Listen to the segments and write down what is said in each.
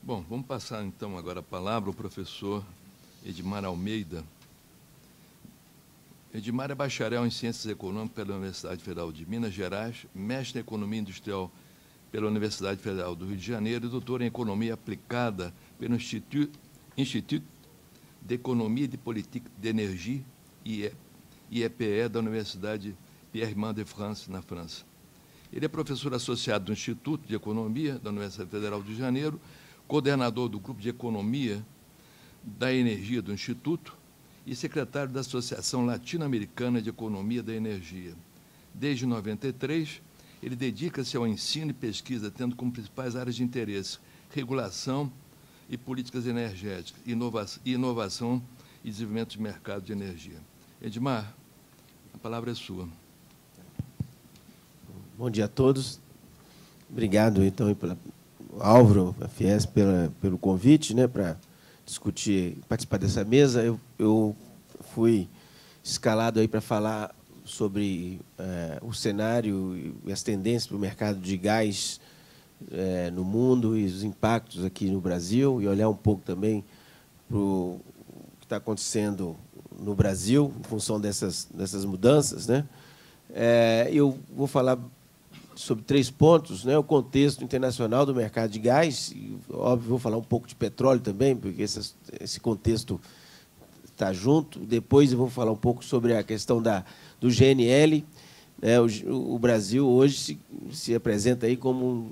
Bom, vamos passar então agora a palavra ao professor Edmar Almeida. Edmar é bacharel em Ciências Econômicas pela Universidade Federal de Minas Gerais, mestre em Economia Industrial pela Universidade Federal do Rio de Janeiro e doutor em Economia Aplicada pelo Institut d'Economie et de Politique d'Énergie, IEPE, da Universidade Pierre-Mendès de France, na França. Ele é professor associado do Instituto de Economia da Universidade Federal do Rio de Janeiro, coordenador do Grupo de Economia da Energia do Instituto e secretário da Associação Latino-Americana de Economia da Energia. Desde 1993, ele dedica-se ao ensino e pesquisa, tendo como principais áreas de interesse regulação e políticas energéticas, inovação e desenvolvimento de mercado de energia. Edmar, a palavra é sua. Bom dia a todos. Obrigado, então, Álvaro, a Fies, pelo convite, né, para discutir, participar dessa mesa. Eu fui escalado aí para falar sobre o cenário e as tendências para o mercado de gás no mundo e os impactos aqui no Brasil, e olhar um pouco também para o que está acontecendo no Brasil, em função dessas mudanças, né? Eu vou falar sobre 3 pontos, né? O contexto internacional do mercado de gás, e, óbvio, vou falar um pouco de petróleo também, porque esse contexto está junto. Depois eu vou falar um pouco sobre a questão do GNL. Né? O Brasil hoje se apresenta aí como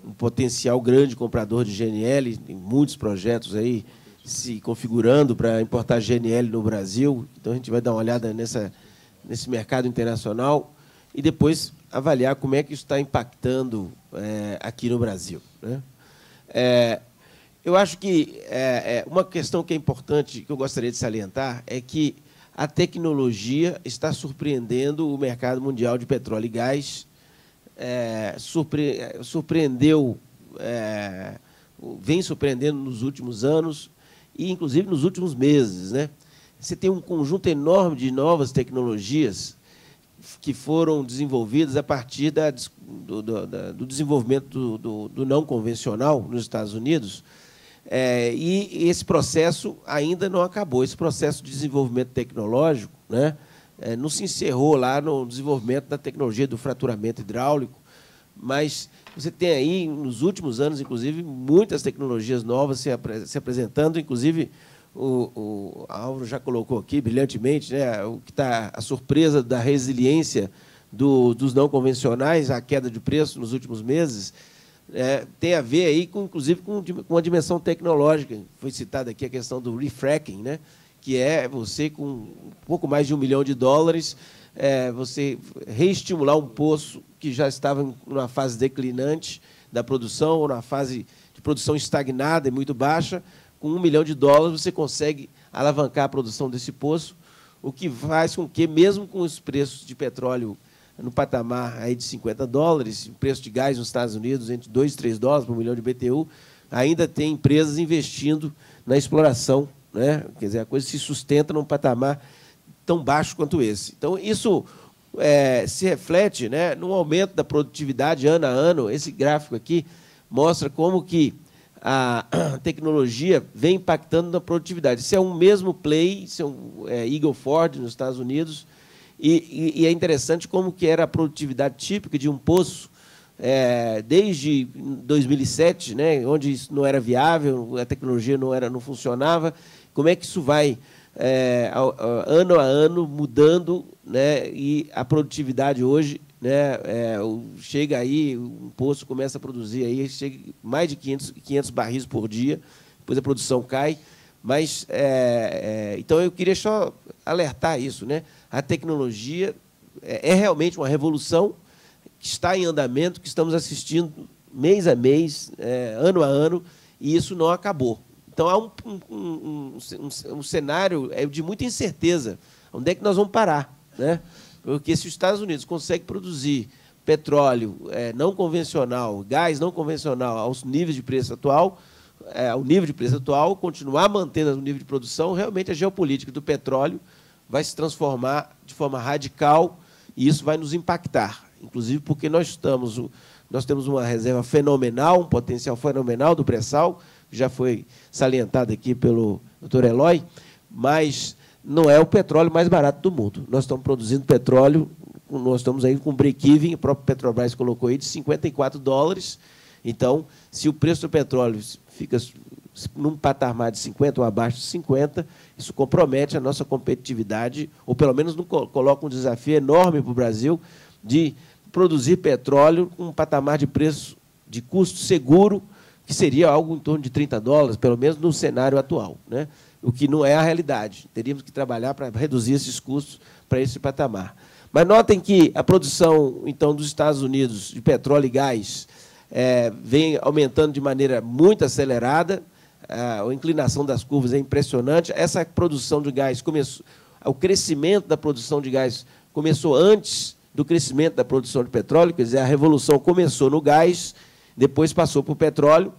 um potencial grande comprador de GNL, tem muitos projetos aí se configurando para importar GNL no Brasil. Então, a gente vai dar uma olhada nesse mercado internacional e depois avaliar como é que isso está impactando aqui no Brasil, né? Eu acho que uma questão que é importante, que eu gostaria de salientar, é que a tecnologia está surpreendendo o mercado mundial de petróleo e gás, surpreendeu, vem surpreendendo nos últimos anos e, inclusive, nos últimos meses, né? Você tem um conjunto enorme de novas tecnologias que foram desenvolvidas a partir do desenvolvimento do não convencional nos Estados Unidos, e esse processo ainda não acabou. Esse processo de desenvolvimento tecnológico, né, não se encerrou lá no desenvolvimento da tecnologia do fraturamento hidráulico, mas você tem aí, nos últimos anos, inclusive, muitas tecnologias novas se apresentando, inclusive o Álvaro já colocou aqui brilhantemente, né, o que está a surpresa da resiliência dos não convencionais, a queda de preço nos últimos meses, tem a ver aí inclusive com a dimensão tecnológica. Foi citada aqui a questão do refracking, né, que é você, com um pouco mais de $1 milhão, você reestimular um poço que já estava numa fase declinante da produção, ou na fase de produção estagnada e muito baixa. Com $1 milhão você consegue alavancar a produção desse poço, o que faz com que, mesmo com os preços de petróleo no patamar aí de $50, o preço de gás nos Estados Unidos entre $2 e $3 por milhão de BTU, ainda tem empresas investindo na exploração, né? Quer dizer, a coisa se sustenta num patamar tão baixo quanto esse. Então, isso se reflete, né, num aumento da produtividade ano a ano. Esse gráfico aqui mostra como que a tecnologia vem impactando na produtividade. Isso é um mesmo play, isso é Eagle Ford, nos Estados Unidos, e é interessante como que era a produtividade típica de um poço desde 2007, né, onde isso não era viável, a tecnologia não funcionava. Como é que isso vai, ano a ano, mudando, né, e a produtividade hoje, né, chega aí, um poço começa a produzir aí, chega mais de 500 barris por dia, depois a produção cai. Mas, então, eu queria só alertar isso, né? A tecnologia é realmente uma revolução que está em andamento, que estamos assistindo mês a mês, ano a ano, e isso não acabou. Então, há um cenário de muita incerteza. Onde é que nós vamos parar, né? Porque se os Estados Unidos conseguem produzir petróleo não convencional, gás não convencional aos níveis de preço atual, ao nível de preço atual, continuar mantendo o nível de produção, realmente a geopolítica do petróleo vai se transformar de forma radical e isso vai nos impactar, inclusive porque nós estamos nós temos uma reserva fenomenal, um potencial fenomenal do pré-sal, que já foi salientado aqui pelo Dr. Eloy, mas não é o petróleo mais barato do mundo. Nós estamos produzindo petróleo, nós estamos aí com break-even, o próprio Petrobras colocou aí, de $54. Então, se o preço do petróleo fica num patamar de 50 ou abaixo de 50, isso compromete a nossa competitividade, ou pelo menos coloca um desafio enorme para o Brasil de produzir petróleo com um patamar de preço de custo seguro, que seria algo em torno de $30, pelo menos no cenário atual, né? O que não é a realidade. Teríamos que trabalhar para reduzir esses custos para esse patamar. Mas notem que a produção, então, dos Estados Unidos de petróleo e gás vem aumentando de maneira muito acelerada, a inclinação das curvas é impressionante. Essa produção de gás começou, o crescimento da produção de gás começou antes do crescimento da produção de petróleo, quer dizer, a revolução começou no gás, depois passou para o petróleo,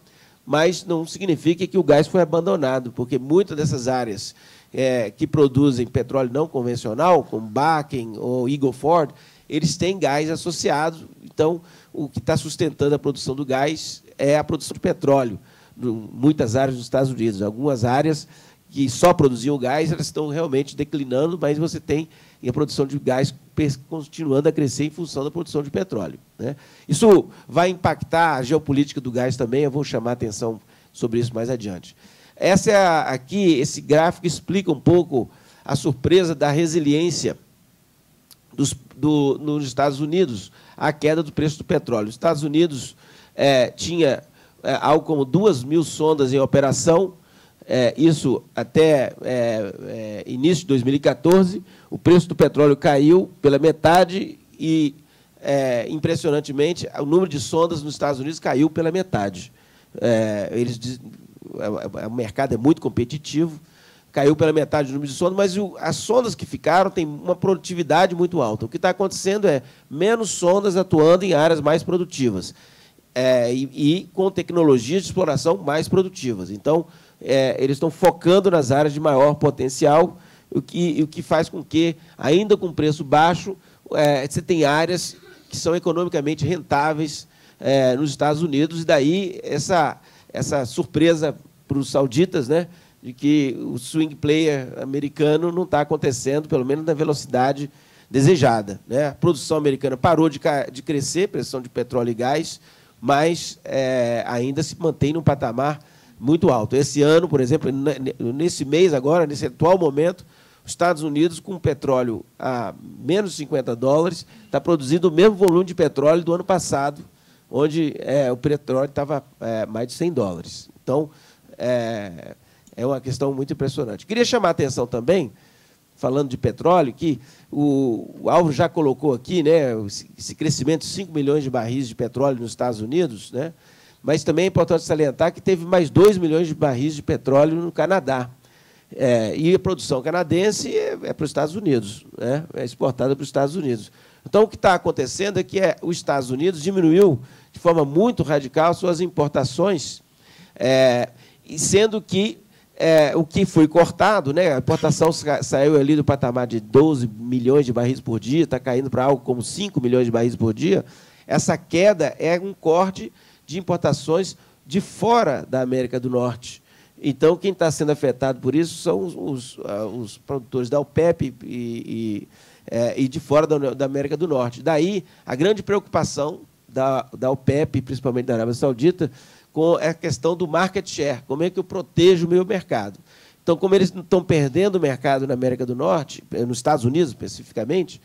mas não significa que o gás foi abandonado, porque muitas dessas áreas que produzem petróleo não convencional, como Bakken ou Eagle Ford, eles têm gás associado. Então, o que está sustentando a produção do gás é a produção de petróleo, em muitas áreas dos Estados Unidos. Algumas áreas que só produziam gás, elas estão realmente declinando, mas você tem a produção de gás continuando a crescer em função da produção de petróleo, né? Isso vai impactar a geopolítica do gás também, eu vou chamar a atenção sobre isso mais adiante. Aqui, esse gráfico explica um pouco a surpresa da resiliência nos Estados Unidos à queda do preço do petróleo. Os Estados Unidos tinha algo como 2.000 sondas em operação, isso até início de 2014, o preço do petróleo caiu pela metade e, impressionantemente, o número de sondas nos Estados Unidos caiu pela metade. O mercado é muito competitivo, caiu pela metade o número de sondas, mas as sondas que ficaram têm uma produtividade muito alta. O que está acontecendo é menos sondas atuando em áreas mais produtivas e com tecnologias de exploração mais produtivas. Então, eles estão focando nas áreas de maior potencial, o que faz com que, ainda com preço baixo, você tem áreas que são economicamente rentáveis nos Estados Unidos, e daí essa surpresa para os sauditas, né, de que o swing player americano não está acontecendo, pelo menos na velocidade desejada, né? A produção americana parou de crescer, pressão de petróleo e gás, mas ainda se mantém num patamar muito alto. Esse ano, por exemplo, nesse mês agora, nesse atual momento, os Estados Unidos, com petróleo a menos de $50, está produzindo o mesmo volume de petróleo do ano passado, onde o petróleo estava mais de $100. Então, é uma questão muito impressionante. Queria chamar a atenção também, falando de petróleo, que o Álvaro já colocou aqui, né, esse crescimento de 5 milhões de barris de petróleo nos Estados Unidos, né, mas também é importante salientar que teve mais 2 milhões de barris de petróleo no Canadá. E a produção canadense é para os Estados Unidos, né, é exportada para os Estados Unidos. Então, o que está acontecendo é que os Estados Unidos diminuiu de forma muito radical suas importações, sendo que o que foi cortado, né, a importação saiu ali do patamar de 12 milhões de barris por dia, está caindo para algo como 5 milhões de barris por dia. Essa queda é um corte de importações de fora da América do Norte. Então, quem está sendo afetado por isso são os produtores da OPEP e de fora da América do Norte. Daí, a grande preocupação da OPEP, principalmente da Arábia Saudita, com a questão do market share, como é que eu protejo o meu mercado. Então, como eles estão perdendo o mercado na América do Norte, nos Estados Unidos especificamente,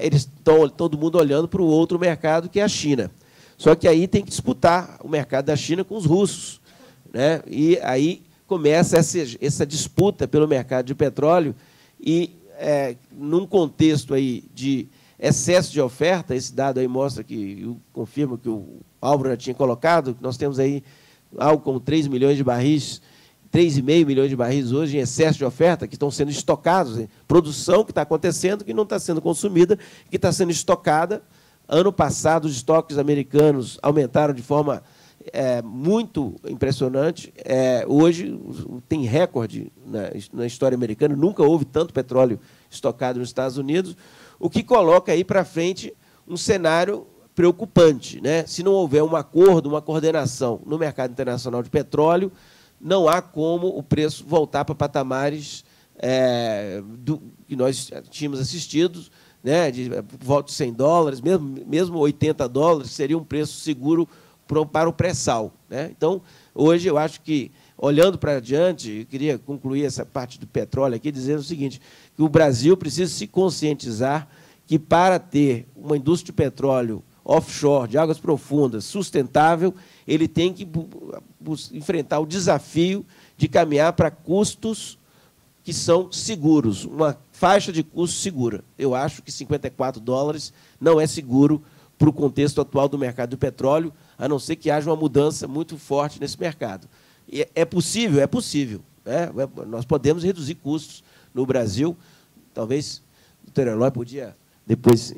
eles estão todo mundo olhando para o outro mercado, que é a China. Só que aí tem que disputar o mercado da China com os russos, né? E aí começa essa disputa pelo mercado de petróleo e, num contexto aí de excesso de oferta, esse dado aí mostra que, confirma que o Álvaro já tinha colocado, que nós temos aí algo como 3 milhões de barris, 3,5 milhões de barris hoje em excesso de oferta, que estão sendo estocados, produção que está acontecendo, que não está sendo consumida, que está sendo estocada. Ano passado, os estoques americanos aumentaram de forma muito impressionante. Hoje tem recorde na história americana, nunca houve tanto petróleo estocado nos Estados Unidos, o que coloca aí para frente um cenário preocupante, né? Se não houver um acordo, uma coordenação no mercado internacional de petróleo, não há como o preço voltar para patamares que nós tínhamos assistido, né? De volta de $100, mesmo $80, seria um preço seguro para o pré-sal, né? Então, hoje, eu acho que, olhando para adiante, eu queria concluir essa parte do petróleo aqui, dizendo o seguinte, que o Brasil precisa se conscientizar que, para ter uma indústria de petróleo offshore, de águas profundas, sustentável, ele tem que enfrentar o desafio de caminhar para custos que são seguros, uma faixa de custo segura. Eu acho que $54 não é seguro para o contexto atual do mercado do petróleo, a não ser que haja uma mudança muito forte nesse mercado. E é possível? É possível, né? Nós podemos reduzir custos no Brasil. Talvez o doutor Eloy podia depois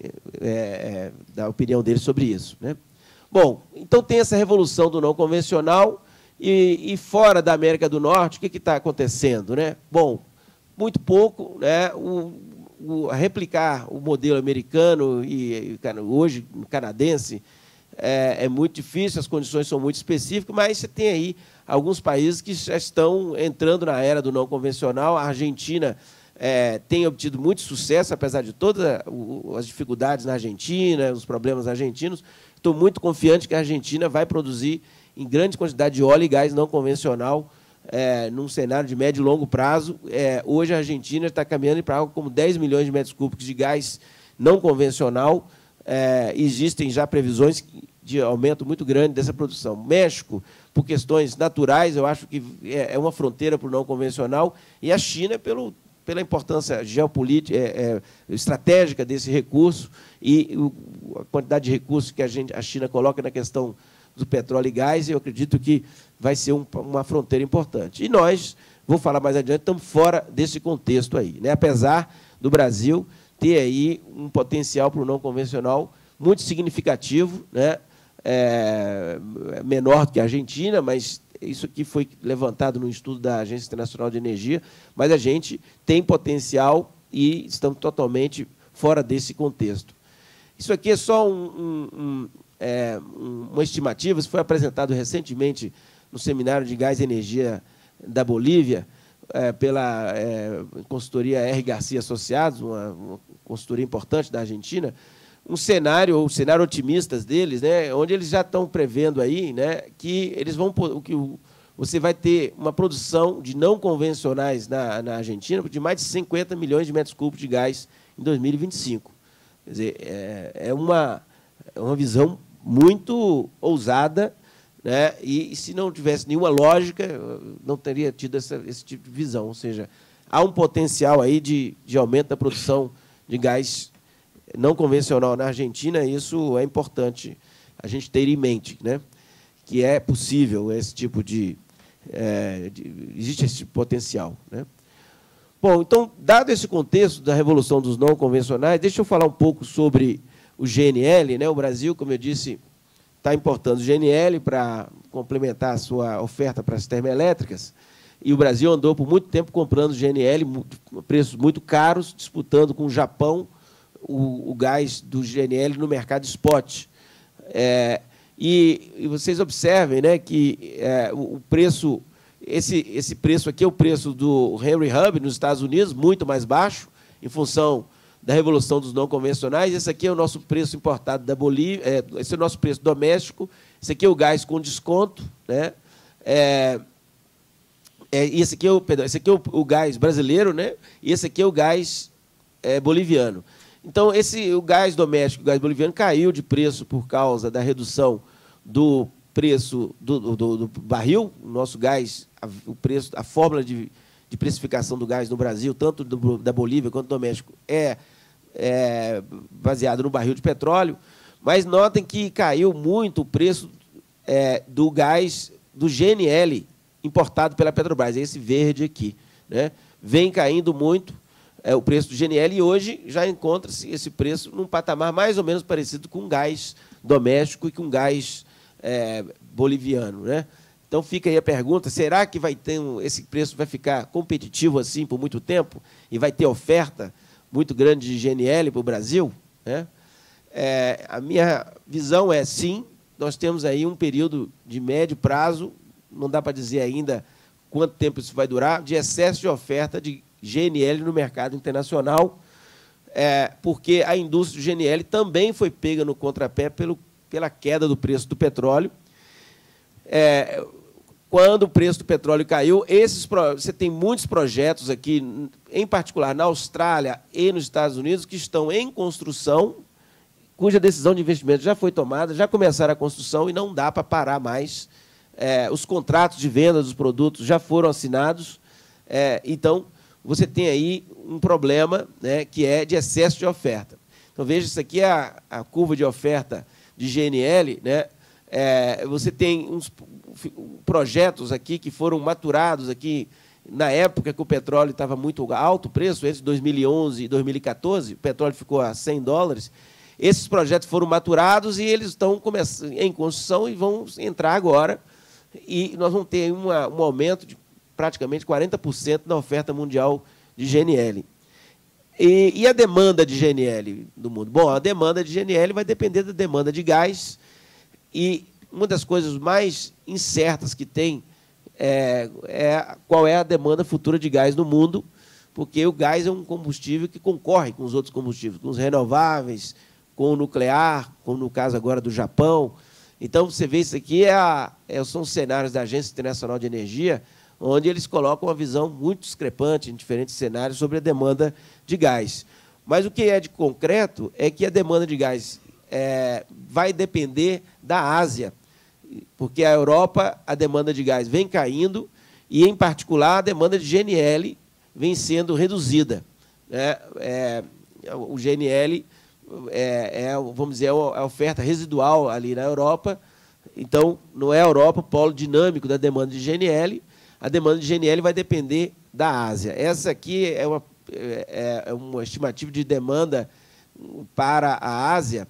dar a opinião dele sobre isso, né? Bom, então tem essa revolução do não convencional e fora da América do Norte, o que está acontecendo, né? Bom, muito pouco, né? Replicar o modelo americano e hoje canadense é muito difícil, as condições são muito específicas, mas você tem aí alguns países que já estão entrando na era do não convencional. A Argentina tem obtido muito sucesso, apesar de todas as dificuldades na Argentina, os problemas argentinos. Estou muito confiante que a Argentina vai produzir em grande quantidade de óleo e gás não convencional, num cenário de médio e longo prazo. Hoje a Argentina está caminhando para algo como 10 milhões de metros cúbicos de gás não convencional. Existem já previsões de aumento muito grande dessa produção. México, por questões naturais, eu acho que é uma fronteira para o não convencional, e a China, pela importância geopolítica, estratégica desse recurso e a quantidade de recursos que a China coloca na questão do petróleo e gás, eu acredito que vai ser uma fronteira importante. E nós, vou falar mais adiante, estamos fora desse contexto aí, né? Apesar do Brasil ter aí um potencial para o não convencional muito significativo, né? Menor do que a Argentina, mas isso aqui foi levantado no estudo da Agência Internacional de Energia, mas a gente tem potencial e estamos totalmente fora desse contexto. Isso aqui é só uma estimativa, isso foi apresentado recentemente no Seminário de Gás e Energia da Bolívia, pela consultoria R. Garcia Associados, uma consultoria importante da Argentina, o cenário otimista deles, né, onde eles já estão prevendo aí, né, que eles vão você vai ter uma produção de não convencionais na Argentina de mais de 50 milhões de metros cúbicos de gás em 2025. Quer dizer, é uma visão muito ousada, né, e se não tivesse nenhuma lógica, não teria tido esse tipo de visão. Ou seja, há um potencial aí de aumento da produção de gás não convencional na Argentina, e isso é importante a gente ter em mente, né? Que é possível esse tipo existe esse tipo de potencial, né? Bom, então, dado esse contexto da revolução dos não convencionais, deixa eu falar um pouco sobre o GNL, né? O Brasil, como eu disse, está importando o GNL para complementar a sua oferta para as termoelétricas, e o Brasil andou por muito tempo comprando GNL, preços muito caros, disputando com o Japão o gás do GNL no mercado spot. E vocês observem, né, que o preço, esse preço aqui é o preço do Henry Hub nos Estados Unidos, muito mais baixo, em função da revolução dos não convencionais. Esse aqui é o nosso preço importado da Bolívia, esse é o nosso preço doméstico, esse aqui é o gás com desconto, né? Esse aqui é o gás brasileiro, né? E esse aqui é o gás boliviano. Então, o gás doméstico, o gás boliviano, caiu de preço por causa da redução do preço do barril. O nosso gás, a fórmula de precificação do gás no Brasil, tanto da Bolívia quanto do doméstico, é baseado no barril de petróleo. Mas notem que caiu muito o preço do gás do GNL importado pela Petrobras, esse verde aqui, né? Vem caindo muito o preço do GNL, e hoje já encontra-se esse preço num patamar mais ou menos parecido com gás doméstico e com gás boliviano, né? Então fica aí a pergunta: será que esse preço vai ficar competitivo assim por muito tempo e vai ter oferta muito grande de GNL para o Brasil, né? A minha visão é, sim, nós temos aí um período de médio prazo, não dá para dizer ainda quanto tempo isso vai durar, de excesso de oferta de GNL no mercado internacional, porque a indústria de GNL também foi pega no contrapé pela queda do preço do petróleo. Quando o preço do petróleo caiu, você tem muitos projetos aqui, em particular na Austrália e nos Estados Unidos, que estão em construção, cuja decisão de investimento já foi tomada, já começaram a construção e não dá para parar mais. Os contratos de venda dos produtos já foram assinados. Então, você tem aí um problema, né, que é de excesso de oferta. Então, veja, isso aqui é a curva de oferta de GNL. Né? Você tem uns projetos aqui que foram maturados aqui na época que o petróleo estava muito alto o preço, entre 2011 e 2014, o petróleo ficou a $100. Esses projetos foram maturados e eles estão em construção e vão entrar agora. E nós vamos ter um aumento de praticamente 40% na oferta mundial de GNL. E a demanda de GNL do mundo? Bom, a demanda de GNL vai depender da demanda de gás. E uma das coisas mais incertas que tem qual é a demanda futura de gás no mundo, porque o gás é um combustível que concorre com os outros combustíveis, com os renováveis, com o nuclear, como no caso agora do Japão. Então, você vê isso aqui, são cenários da Agência Internacional de Energia, onde eles colocam uma visão muito discrepante em diferentes cenários sobre a demanda de gás. Mas o que é de concreto é que a demanda de gás vai depender da Ásia, porque a Europa, a demanda de gás vem caindo e, em particular, a demanda de GNL vem sendo reduzida. O GNL vamos dizer, a oferta residual ali na Europa. Então, não é a Europa o polo dinâmico da demanda de GNL. A demanda de GNL vai depender da Ásia. Essa aqui é uma estimativa de demanda para a Ásia.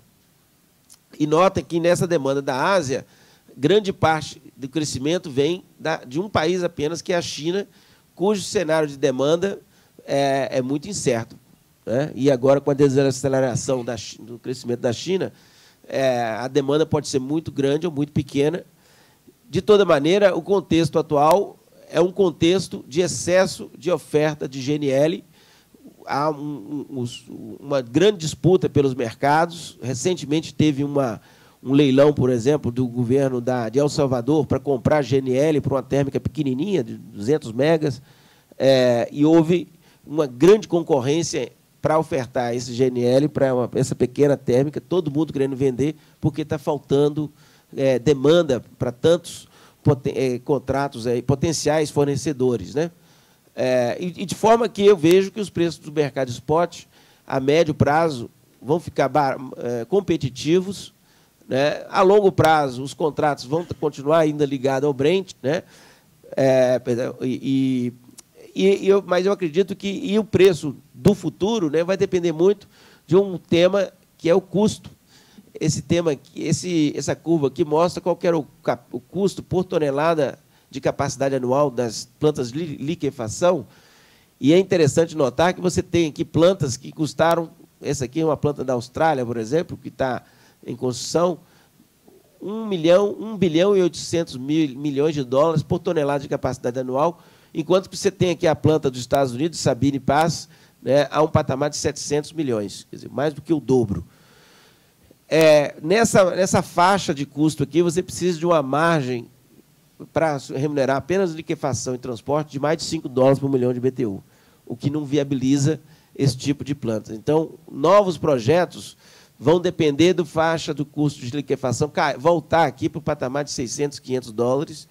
E nota que nessa demanda da Ásia, grande parte do crescimento vem de um país apenas, que é a China, cujo cenário de demanda é muito incerto. Né? E agora, com a desaceleração do crescimento da China, a demanda pode ser muito grande ou muito pequena. De toda maneira, o contexto atual é um contexto de excesso de oferta de GNL. Há uma grande disputa pelos mercados. Recentemente teve um leilão, por exemplo, do governo de El Salvador para comprar GNL para uma térmica pequenininha, de 200 megas, e houve uma grande concorrência para ofertar esse GNL para essa pequena térmica, todo mundo querendo vender, porque está faltando demanda para tantos contratos, potenciais fornecedores. Né? E de forma que eu vejo que os preços do mercado spot, a médio prazo, vão ficar competitivos. Né? A longo prazo, os contratos vão continuar ainda ligados ao Brent, né? Mas eu acredito que o preço do futuro, né, vai depender muito de um tema que é o custo. Esse tema, essa curva aqui mostra qual que era o custo por tonelada de capacidade anual das plantas de liquefação. E é interessante notar que você tem aqui plantas que custaram, essa aqui é uma planta da Austrália, por exemplo, que está em construção, 1 bilhão e 800 milhões de dólares por tonelada de capacidade anual, enquanto que você tem aqui a planta dos Estados Unidos, Sabine Pass, né, a um patamar de 700 milhões, quer dizer, mais do que o dobro. Nessa faixa de custo aqui, você precisa de uma margem para remunerar apenas liquefação e transporte de mais de $5 por milhão de BTU, o que não viabiliza esse tipo de planta. Então, novos projetos vão depender do faixa do custo de liquefação, voltar aqui para o patamar de 600, 500 dólares,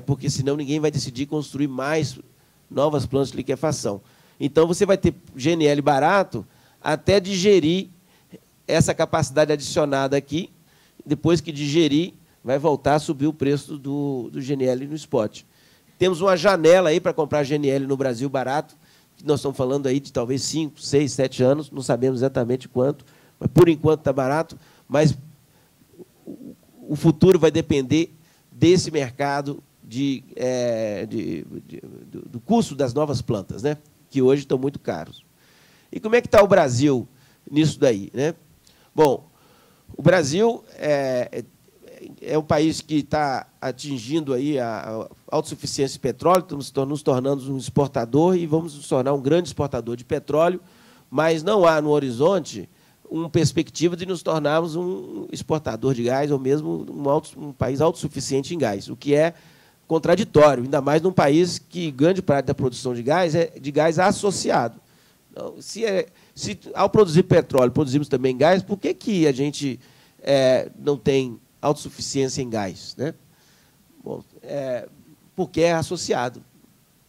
porque senão ninguém vai decidir construir mais novas plantas de liquefação. Então, você vai ter GNL barato até digerir essa capacidade adicionada aqui. Depois que digerir, vai voltar a subir o preço do GNL no spot. Temos uma janela aí para comprar GNL no Brasil barato, que nós estamos falando aí de talvez 5, 6, 7 anos, não sabemos exatamente quanto, mas por enquanto está barato, mas o futuro vai depender desse mercado do custo das novas plantas, né? Que hoje estão muito caros. E como é que está o Brasil nisso daí, né? Bom, O Brasil é um país que está atingindo aí a autossuficiência de petróleo, estamos nos tornando um exportador e vamos nos tornar um grande exportador de petróleo, mas não há no horizonte uma perspectiva de nos tornarmos um exportador de gás ou mesmo um país autossuficiente em gás, o que é contraditório, ainda mais num país que grande parte da produção de gás é de gás associado. Então, se ao produzir petróleo produzimos também gás, por que a gente não tem autossuficiência em gás, né? Bom, porque é associado.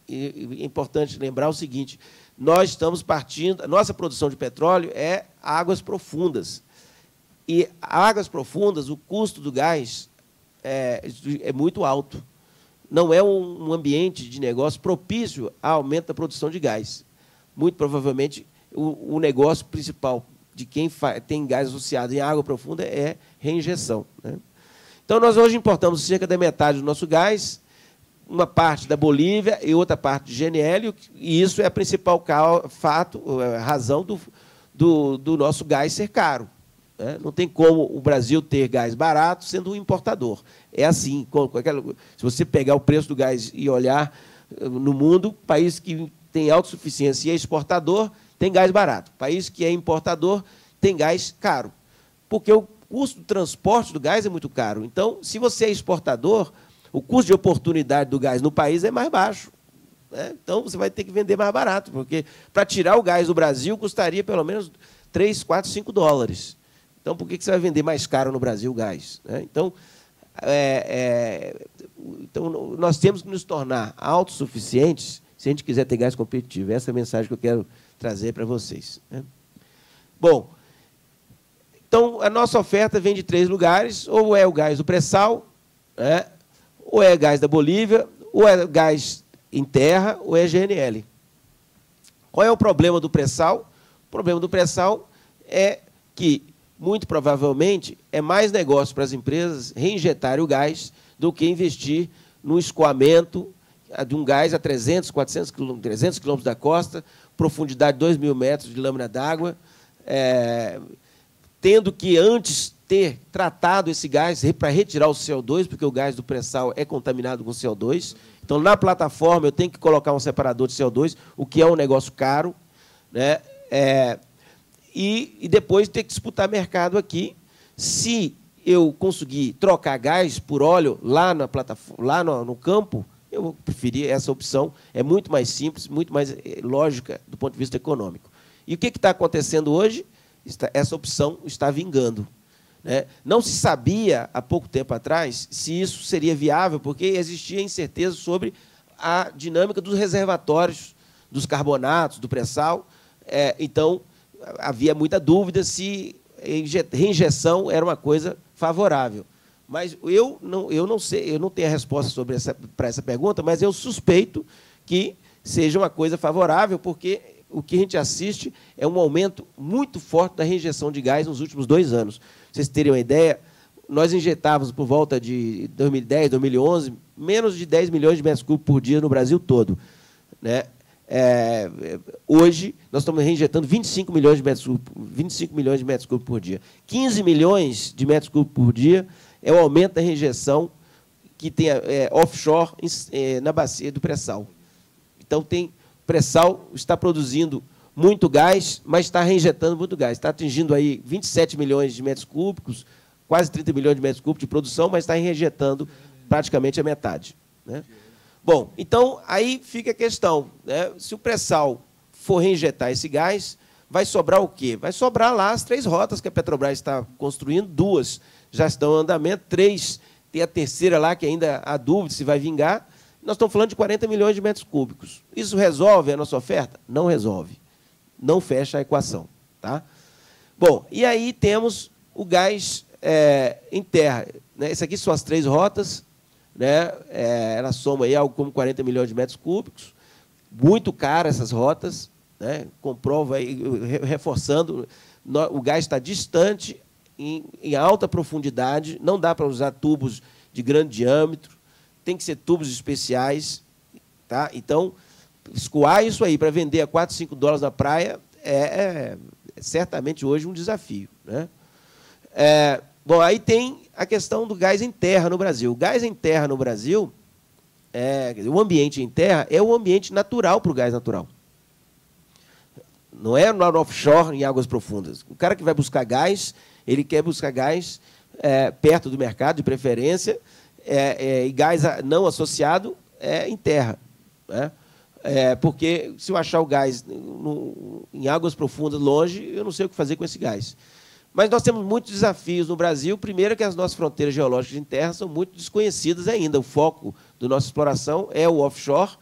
E é importante lembrar o seguinte: nós estamos partindo, a nossa produção de petróleo é águas profundas. E águas profundas, o custo do gás é muito alto. Não é um ambiente de negócio propício ao aumento da produção de gás. Muito provavelmente, o negócio principal de quem tem gás associado em água profunda é reinjeção, né? Então, nós hoje importamos cerca da metade do nosso gás, uma parte da Bolívia e outra parte de GNL, e isso é a principal razão do nosso gás ser caro, né? Não tem como o Brasil ter gás barato sendo um importador. É assim. Se você pegar o preço do gás e olhar no mundo, país que tem autossuficiência e é exportador tem gás barato. País que é importador tem gás caro, porque o custo do transporte do gás é muito caro. Então, se você é exportador, o custo de oportunidade do gás no país é mais baixo, né? Então, você vai ter que vender mais barato, porque para tirar o gás do Brasil custaria pelo menos 3, 4, 5 dólares. Então, por que você vai vender mais caro no Brasil o gás, né? Então, então, nós temos que nos tornar autossuficientes se a gente quiser ter gás competitivo. Essa é a mensagem que eu quero trazer para vocês, né? Bom, então, a nossa oferta vem de 3 lugares: ou é o gás do pré-sal, né? Ou é gás da Bolívia, ou é gás em terra, ou é GNL. Qual é o problema do pré-sal? O problema do pré-sal é que, muito provavelmente, é mais negócio para as empresas reinjetarem o gás do que investir no escoamento de um gás a 300 quilômetros da costa, profundidade de 2.000 metros de lâmina d'água, tendo que antes ter tratado esse gás para retirar o CO2, porque o gás do pré-sal é contaminado com CO2. Então, na plataforma, eu tenho que colocar um separador de CO2, o que é um negócio caro, né? E depois ter que disputar mercado aqui. Se eu conseguir trocar gás por óleo lá na plataforma, lá no campo, eu vou preferir essa opção. É muito mais simples, muito mais lógica do ponto de vista econômico. E o que está acontecendo hoje? Essa opção está vingando, né? Não se sabia, há pouco tempo atrás, se isso seria viável, porque existia incerteza sobre a dinâmica dos reservatórios, dos carbonatos, do pré-sal. Então, havia muita dúvida se reinjeção era uma coisa favorável. Mas eu não sei, eu não tenho a resposta para essa pergunta, mas eu suspeito que seja uma coisa favorável, porque o que a gente assiste é um aumento muito forte da reinjeção de gás nos últimos 2 anos. Para vocês terem uma ideia, nós injetávamos, por volta de 2010, 2011, menos de 10 milhões de metros cúbicos por dia no Brasil todo, né? Hoje, nós estamos reinjetando 25 milhões de metros cúbicos por dia. 15 milhões de metros cúbicos por dia é o aumento da reinjeção que tem offshore na bacia do pré-sal. Então, o pré-sal está produzindo muito gás, mas está reinjetando muito gás. Está atingindo aí 27 milhões de metros cúbicos, quase 30 milhões de metros cúbicos de produção, mas está reinjetando praticamente a metade, né? Bom, então, aí fica a questão, né? Se o pré-sal for reinjetar esse gás, vai sobrar o quê? Vai sobrar lá as 3 rotas que a Petrobras está construindo, 2 já estão em andamento, 3, tem a terceira lá que ainda há dúvida se vai vingar. Nós estamos falando de 40 milhões de metros cúbicos. Isso resolve a nossa oferta? Não resolve. Não fecha a equação, tá? Bom, e aí temos o gás em terra, né? Essas aqui são as 3 rotas, né? Ela soma aí algo como 40 milhões de metros cúbicos. Muito caras essas rotas, né? Comprova aí, reforçando, o gás está distante, em alta profundidade, não dá para usar tubos de grande diâmetro, tem que ser tubos especiais, tá? Então, escoar isso aí para vender a 4, 5 dólares na praia é certamente hoje um desafio, né? Bom, aí tem a questão do gás em terra no Brasil. O gás em terra no Brasil, o ambiente em terra é o ambiente natural para o gás natural. Não é no offshore, em águas profundas. O cara que vai buscar gás, ele quer buscar gás perto do mercado, de preferência, e gás não associado em terra, né? Porque se eu achar o gás em águas profundas, longe, eu não sei o que fazer com esse gás. Mas nós temos muitos desafios no Brasil. Primeiro, que as nossas fronteiras geológicas em terra são muito desconhecidas ainda. O foco da nossa exploração é o offshore.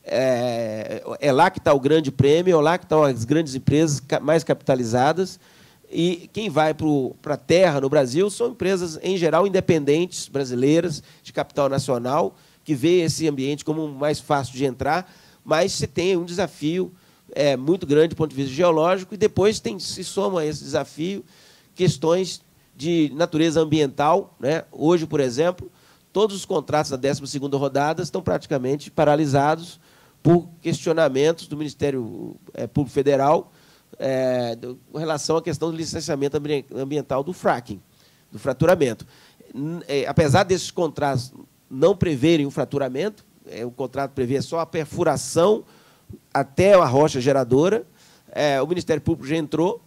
É lá que está o grande prêmio, é lá que estão as grandes empresas mais capitalizadas. E quem vai para a terra no Brasil são empresas, em geral, independentes, brasileiras, de capital nacional, que vê esse ambiente como mais fácil de entrar, mas se tem um desafio muito grande do ponto de vista geológico, e depois se soma a esse desafio questões de natureza ambiental, né? Hoje, por exemplo, todos os contratos da 12ª rodada estão praticamente paralisados por questionamentos do Ministério Público Federal com relação à questão do licenciamento ambiental do fracking, do fraturamento. Apesar desses contratos não preverem o fraturamento, o contrato prevê só a perfuração até a rocha geradora, o Ministério Público já entrou.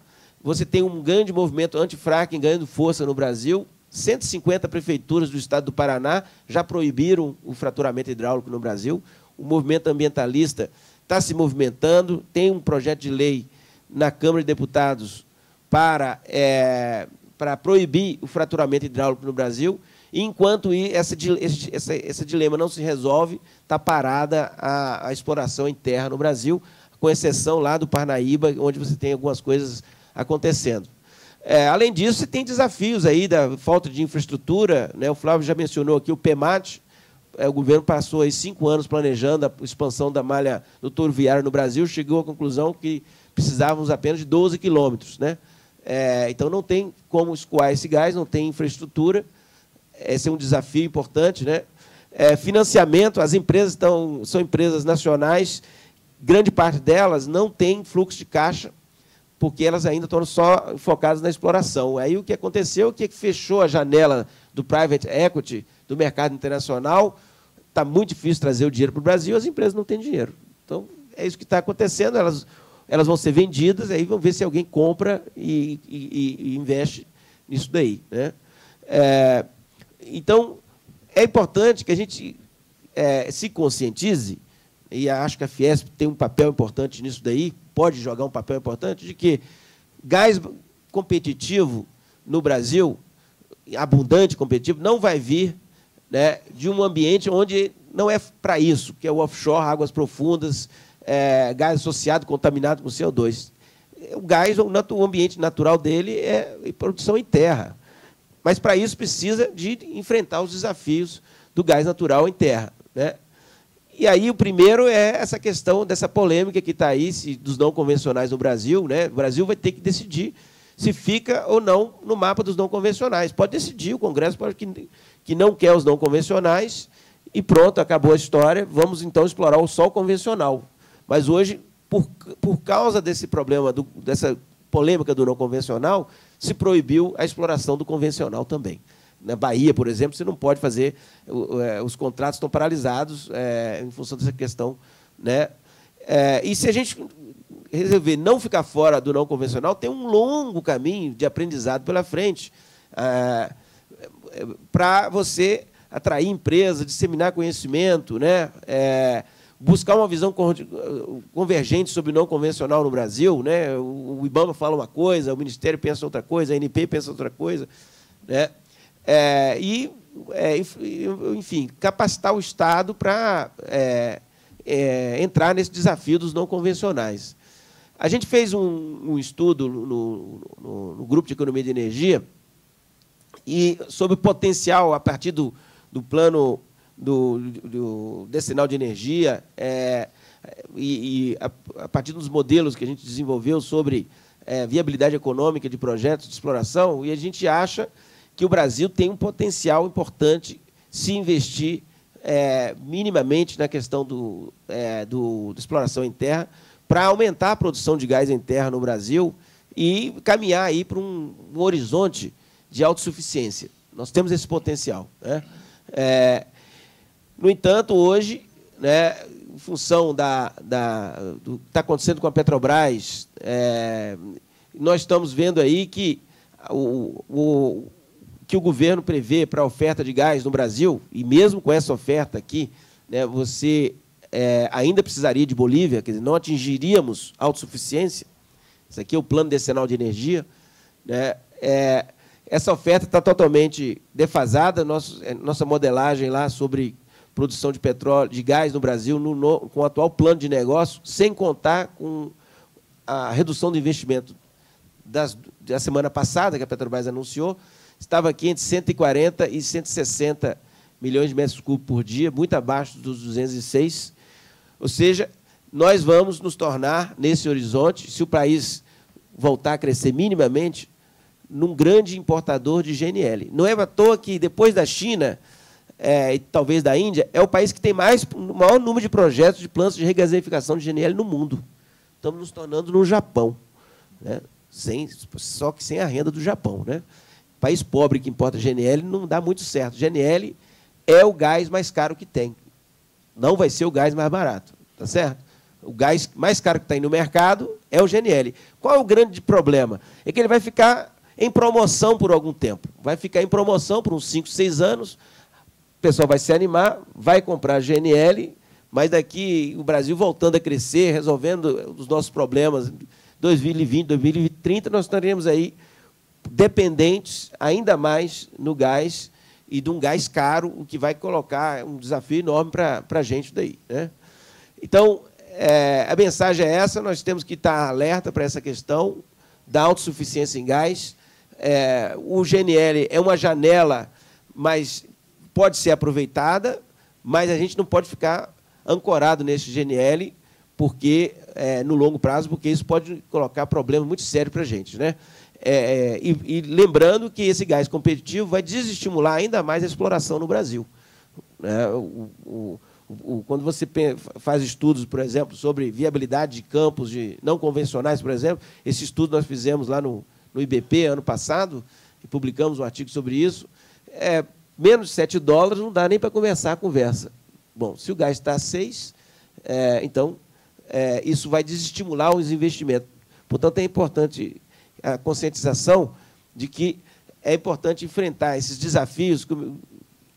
Você tem um grande movimento anti-fracking ganhando força no Brasil. 150 prefeituras do estado do Paraná já proibiram o fraturamento hidráulico no Brasil. O movimento ambientalista está se movimentando. Tem um projeto de lei na Câmara de Deputados para proibir o fraturamento hidráulico no Brasil. E, enquanto esse dilema não se resolve, está parada a exploração em terra no Brasil, com exceção lá do Parnaíba, onde você tem algumas coisas acontecendo. Além disso, você tem desafios aí da falta de infraestrutura, né? O Flávio já mencionou aqui o PEMAT. O governo passou aí 5 anos planejando a expansão da malha do touro viário no Brasil, chegou à conclusão que precisávamos apenas de 12 quilômetros, né? Então, não tem como escoar esse gás, não tem infraestrutura. Esse é um desafio importante, né? Financiamento, as empresas são empresas nacionais, grande parte delas não tem fluxo de caixa, porque elas ainda estão só focadas na exploração. Aí o que aconteceu é que fechou a janela do private equity, do mercado internacional, está muito difícil trazer o dinheiro para o Brasil, as empresas não têm dinheiro. Então, é isso que está acontecendo, elas vão ser vendidas, aí vão ver se alguém compra e investe nisso daí, né? Então, é importante que a gente se conscientize, e acho que a Fiesp tem um papel importante nisso daí, pode jogar um papel importante, de que gás competitivo no Brasil, abundante competitivo, não vai vir, né, de um ambiente onde não é para isso, que é o offshore, águas profundas, gás associado, contaminado com CO2. O gás, o ambiente natural dele é produção em terra. Mas, para isso, precisa de enfrentar os desafios do gás natural em terra, né? E aí, o primeiro é essa questão dessa polêmica que está aí, dos não convencionais no Brasil, né? O Brasil vai ter que decidir se fica ou não no mapa dos não convencionais. Pode decidir, o Congresso pode que não quer os não convencionais e pronto, acabou a história, vamos, então, explorar o sol convencional. Mas, hoje, por causa desse problema, dessa polêmica do não convencional, se proibiu a exploração do convencional também. Na Bahia, por exemplo, você não pode fazer, os contratos estão paralisados em função dessa questão, né? E se a gente resolver não ficar fora do não convencional, tem um longo caminho de aprendizado pela frente para você atrair empresas, disseminar conhecimento, né? Buscar uma visão convergente sobre o não convencional no Brasil, né? O IBAMA fala uma coisa, o Ministério pensa outra coisa, a ANP pensa outra coisa, né? Enfim, capacitar o Estado para entrar nesse desafio dos não convencionais. A gente fez um estudo no Grupo de Economia de Energia e sobre o potencial, a partir do plano decenal de energia, a partir dos modelos que a gente desenvolveu sobre viabilidade econômica de projetos de exploração, e a gente acha que o Brasil tem um potencial importante se investir minimamente na questão da exploração em terra, para aumentar a produção de gás em terra no Brasil e caminhar aí para um horizonte de autossuficiência. Nós temos esse potencial, né? No entanto, hoje, né, em função do que está acontecendo com a Petrobras, nós estamos vendo aí que o governo prevê para a oferta de gás no Brasil, e mesmo com essa oferta aqui, né, você ainda precisaria de Bolívia, quer dizer, não atingiríamos autossuficiência. Isso aqui é o plano decenal de energia, né? Essa oferta está totalmente defasada. Nossa modelagem lá sobre produção de petróleo, de gás no Brasil, com o atual plano de negócio, sem contar com a redução do investimento da semana passada, que a Petrobras anunciou, estava aqui entre 140 e 160 milhões de metros cúbicos por dia, muito abaixo dos 206. Ou seja, nós vamos nos tornar, nesse horizonte, se o país voltar a crescer minimamente, num grande importador de GNL. Não é à toa que, depois da China e talvez da Índia, é o país que tem o maior número de projetos de plantas de regaseificação de GNL no mundo. Estamos nos tornando no Japão, né? Só que sem a renda do Japão, né? País pobre que importa GNL não dá muito certo. GNL é o gás mais caro que tem. Não vai ser o gás mais barato, tá certo? O gás mais caro que está aí no mercado é o GNL. Qual é o grande problema? É que ele vai ficar em promoção por algum tempo. Vai ficar em promoção por uns 5, 6 anos, o pessoal vai se animar, vai comprar GNL, mas daqui o Brasil voltando a crescer, resolvendo os nossos problemas, 2020, 2030, nós estaremos aí dependentes ainda mais no gás, e de um gás caro, o que vai colocar um desafio enorme para a gente daí, né? Então, a mensagem é essa: nós temos que estar alerta para essa questão da autossuficiência em gás. O GNL é uma janela, mas pode ser aproveitada, mas a gente não pode ficar ancorado nesse GNL, porque, no longo prazo, porque isso pode colocar problemas muito sérios para a gente, né? E lembrando que esse gás competitivo vai desestimular ainda mais a exploração no Brasil, né? Quando você faz estudos, por exemplo, sobre viabilidade de campos não convencionais, por exemplo, esse estudo nós fizemos lá no IBP ano passado, e publicamos um artigo sobre isso, menos de $7 não dá nem para começar a conversa. Bom, se o gás está a 6, então isso vai desestimular os investimentos. Portanto, é importante a conscientização de que é importante enfrentar esses desafios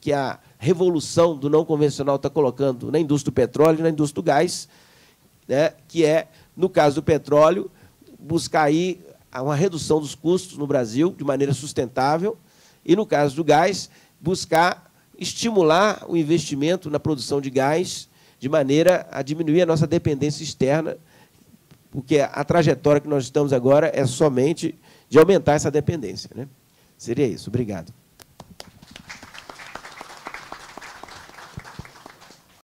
que a revolução do não convencional está colocando na indústria do petróleo e na indústria do gás, né, que no caso do petróleo, buscar aí uma redução dos custos no Brasil de maneira sustentável, e, no caso do gás, buscar estimular o investimento na produção de gás de maneira a diminuir a nossa dependência externa, porque a trajetória que nós estamos agora é somente de aumentar essa dependência, né? Seria isso. Obrigado.